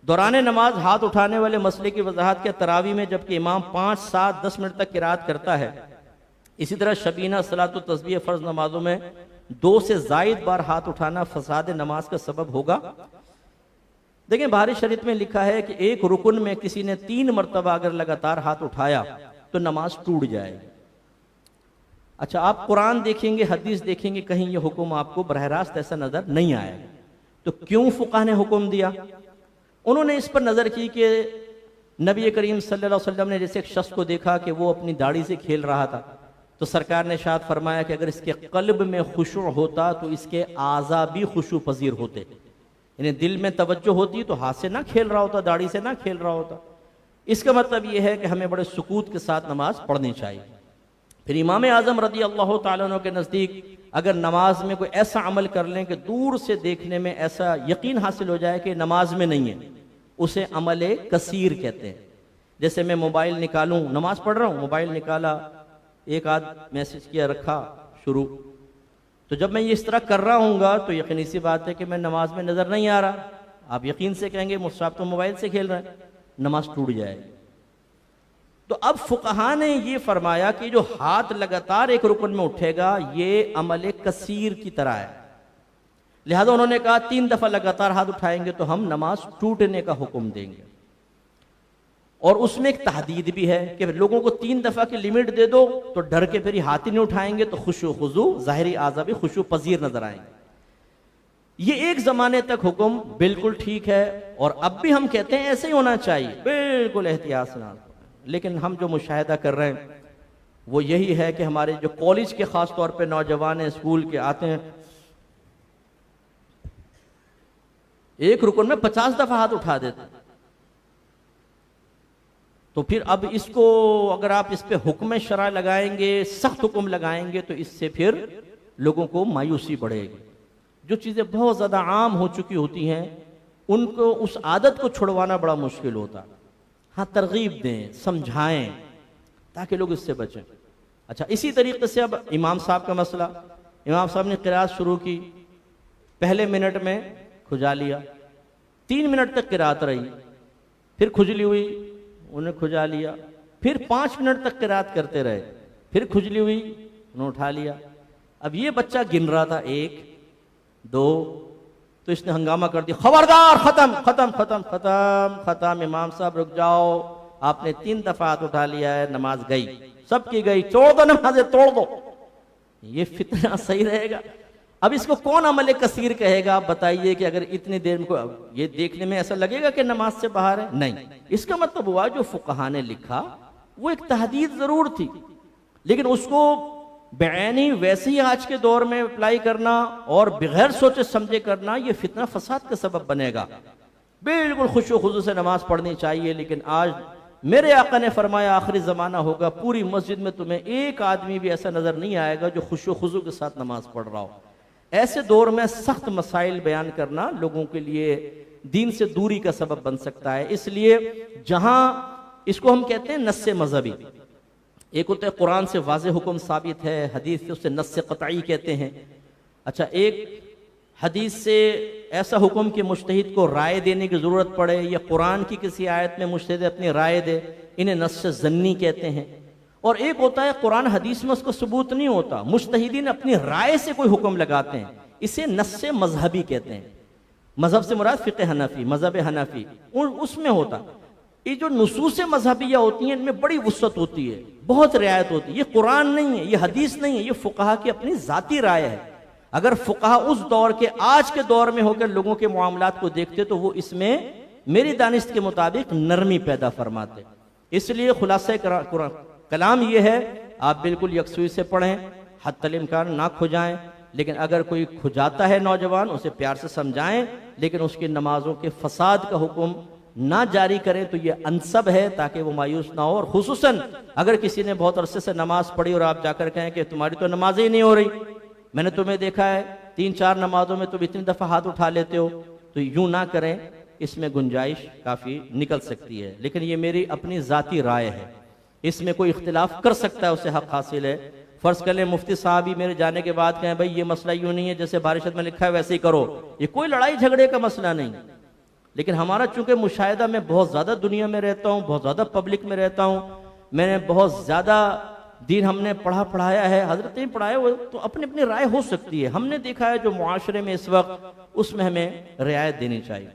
दौरान नमाज हाथ उठाने वाले मसले की वजाहत के तरावी में जबकि इमाम 5, 7, 10 मिनट तक किरात करता है, इसी तरह शबीना सलात व तस्बीह फ़र्ज नमाजों में 2 से ज़ायद बार हाथ उठाना फसाद नमाज का सबब होगा। देखिए बाहरी शरीयत में लिखा है कि एक रुकन में किसी ने 3 मरतबा अगर लगातार हाथ उठाया तो नमाज टूट जाएगी। अच्छा, आप कुरान देखेंगे, हदीस देखेंगे, कहीं ये हुक्म आपको बरह रास्त ऐसा नजर नहीं आएगा। तो क्यों फुकाह ने हुक्म दिया? उन्होंने इस पर नजर की कि नबी करीम सल्लल्लाहु अलैहि वसल्लम ने जैसे एक शख्स को देखा कि वो अपनी दाढ़ी से खेल रहा था, तो सरकार ने इरशाद फरमाया कि अगर इसके कल्ब में खुशू होता तो इसके आज़ा भी खुशू पजीर होते, यानी दिल में तवज्जो होती तो हाथ से ना खेल रहा होता, दाढ़ी से ना खेल रहा होता। इसका मतलब यह है कि हमें बड़े सुकूत के साथ नमाज पढ़नी चाहिए। फिर इमाम आज़म रज़ी अल्लाह तआला अन्हु के नज़दीक अगर नमाज में कोई ऐसा अमल कर लें कि दूर से देखने में ऐसा यकीन हासिल हो जाए कि नमाज में नहीं है, उसे अमल कसीर कहते हैं। जैसे मैं मोबाइल निकालूं, नमाज पढ़ रहा हूं, मोबाइल निकाला, एक आध मैसेज किया, रखा, शुरू, तो जब मैं ये इस तरह कर रहा हूँगा तो यकीनी सी बात है कि मैं नमाज में नजर नहीं आ रहा। आप यकीन से कहेंगे मुस्ताफ तो मोबाइल से खेल रहे हैं, नमाज टूट जाएगी। तो अब फुकहा ने ये फरमाया कि जो हाथ लगातार एक रुकन में उठेगा ये अमल कसीर की तरह है, लिहाजा उन्होंने कहा 3 दफा लगातार हाथ उठाएंगे तो हम नमाज टूटने का हुक्म देंगे। और उसमें एक तहदीद भी है कि लोगों को 3 दफा की लिमिट दे दो तो डर के फिर हाथ ही नहीं उठाएंगे, तो खुशू खुजू ज़ाहिरी आज़ा भी खुशू पजीर नजर आएंगे। ये एक जमाने तक हुक्म बिल्कुल ठीक है और अब भी हम कहते हैं ऐसे ही होना चाहिए, बिल्कुल एहतियात से। लेकिन हम जो मुशाहिदा कर रहे हैं वो यही है कि हमारे जो कॉलेज के खास तौर पे नौजवान हैं, स्कूल के आते हैं, एक रुकन में 50 दफा हाथ उठा देते हैं। तो फिर अब इसको अगर आप इस पे हुक्म शरा लगाएंगे, सख्त हुक्म लगाएंगे, तो इससे फिर लोगों को मायूसी बढ़ेगी। जो चीजें बहुत ज्यादा आम हो चुकी होती हैं उनको, उस आदत को छुड़वाना बड़ा मुश्किल होता है। हाँ, तरगीब दें, समझाएं ताकि लोग इससे बचें। अच्छा, इसी तरीके से अब इमाम साहब का मसला, इमाम साहब ने किरात शुरू की, पहले मिनट में खुजा लिया, 3 मिनट तक किरात रही, फिर खुजली हुई, उन्हें खुजा लिया, फिर 5 मिनट तक किरात करते रहे, फिर खुजली हुई, उन्हें उठा लिया। अब ये बच्चा गिन रहा था 1, 2, तो इसने हंगामा कर दिया, खबरदार, खत्म खत्म खत्म खत्म खत्म, इमाम साहब रुक जाओ, आपने 3 दफा हाथ उठा लिया है, नमाज गई, सबकी गई, तोड़ दो नमाजें, तोड़ दो। ये फितना सही रहेगा? अब इसको कौन अमल कसीर कहेगा? आप बताइए कि अगर इतनी देर में ये देखने में ऐसा लगेगा कि नमाज से बाहर है? नहीं। इसका मतलब हुआ जो फुकहा ने लिखा वो एक तहदीद जरूर थी, लेकिन उसको बेआईनी वैसे ही आज के दौर में अप्लाई करना और बगैर सोचे समझे करना, ये फितना फसाद का सबब बनेगा। बिल्कुल खुशू खुजू से नमाज पढ़नी चाहिए, लेकिन आज मेरे आका ने फरमाया आखिरी ज़माना होगा, पूरी मस्जिद में तुम्हें एक आदमी भी ऐसा नज़र नहीं आएगा जो खुशू खुजू के साथ नमाज पढ़ रहा हो। ऐसे दौर में सख्त मसाइल बयान करना लोगों के लिए दीन से दूरी का सबब बन सकता है। इसलिए जहां इसको हम कहते हैं नस्से मजहबी, एक होता है कुरान से वाज़े हुक्म साबित है, हदीस से उसे नस्से क़तई कहते हैं। अच्छा, एक हदीस से ऐसा हुक्म कि मुज्तहिद को राय देने की ज़रूरत पड़े या कुरान की किसी आयत में मुज्तहिद अपनी राय दे, इन्हें नस्से ज़न्नी कहते हैं। और एक होता है कुरान हदीस में उसको सबूत नहीं होता, मुज्तहिदीन अपनी राय से कोई हुक्म लगाते हैं, इसे नस्से मजहबी कहते हैं। मजहब से मुराद फ़िक़्ह हनफी, मजहब हनफी, उसमें होता। ये जो नुसूस मजहबिया होती हैं इनमें बड़ी वुसअत होती है, बहुत रियायत होती है। ये कुरान नहीं है, ये हदीस नहीं है, ये फुकहा की अपनी ज़ाती राय है। अगर फुकहा उस दौर के आज के दौर में होकर लोगों के मामलात को देखते तो वो इसमें मेरी दानिश के मुताबिक नरमी पैदा फरमाते। इसलिए खुलासा कलाम ये है, आप बिल्कुल यकसुई से पढ़ें, हत्तल इम्कान ना खुजाएं, लेकिन अगर कोई खुजाता है नौजवान उसे प्यार से समझाएं, लेकिन उसकी नमाजों के फसाद का हुक्म ना जारी करें तो ये अनसब है, ताकि वो मायूस ना हो। और खुसूसन अगर किसी ने बहुत अरसे से नमाज पढ़ी और आप जाकर कहें कि तुम्हारी तो नमाज ही नहीं हो रही, मैंने तुम्हें देखा है 3-4 नमाजों में तुम इतनी दफ़ा हाथ उठा लेते हो, तो यूं ना करें, इसमें गुंजाइश काफ़ी निकल सकती है। लेकिन ये मेरी अपनी ज़ाती राय है, इसमें कोई इख्तिलाफ कर सकता है, उसे हक हासिल है। फ़र्ज़ कर लें मुफ्ती साहब ही मेरे जाने के बाद कहें भाई ये मसला यूँ नहीं है, जैसे बारिशत में लिखा है वैसे ही करो, ये कोई लड़ाई झगड़े का मसला नहीं। लेकिन हमारा चूंकि मुशाहिदा, मैं बहुत ज़्यादा दुनिया में रहता हूँ, बहुत ज़्यादा पब्लिक में रहता हूँ, मैंने बहुत ज़्यादा दीन हमने पढ़ाया है, हजरत ने पढ़ाया हो, तो अपनी अपनी राय हो सकती है। हमने देखा है जो मुआशरे में इस वक्त, उसमें हमें रियायत देनी चाहिए।